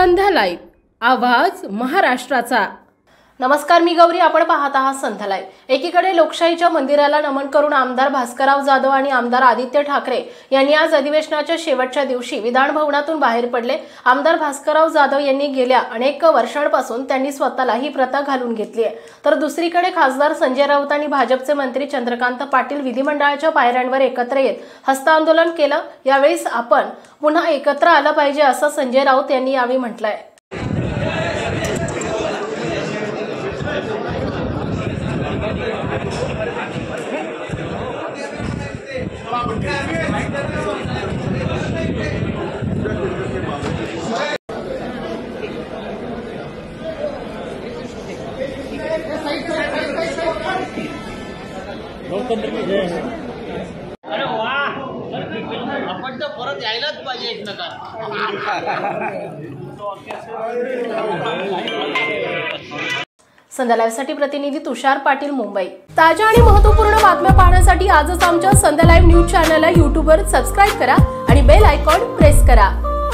संध्या live, आवाज महाराष्ट्राचा। नमस्कार, मी गौरी, आपण पाहत आहात संध्या लाईव्ह। एकीकडे लोकशाहीच्या मंदिराला नमन करून आमदार भास्करराव जाधव आणि आमदार आदित्य ठाकरे यांनी आज अधिवेशनाच्या शेवटच्या दिवशी विधान भवनातून बाहेर पडले। आमदार भास्करराव जाधव यांनी गेल्या अनेक वर्षांपासून त्यांनी स्वतःला ही प्रथा घालून घेतली आहे, तर दुसरीकडे खासदार संजय राऊत आणि भाजपचे मंत्री चंद्रकांत पाटील विधिमंडळाच्या पायऱ्यांवर एकत्र येत हस्तांदोलन केलं। यावेळी आपण पुन्हा एकत्र आलं पाहिजे असं संजय राऊत यांनी यावेळी म्हटलंय। अरे वाह, आपण तर परत यायलाच पाहिजे एक नकार। संध्या लाईव्हसाठी प्रतिनिधी तुषार पाटील, मुंबई। ताज्या आणि महत्त्वपूर्ण बातम्या पाहण्यासाठी आजच आमच्या संध्या लाईव्ह न्यूज चॅनलला YouTube वर सबस्क्राइब करा आणि बेल आयकॉन प्रेस करा।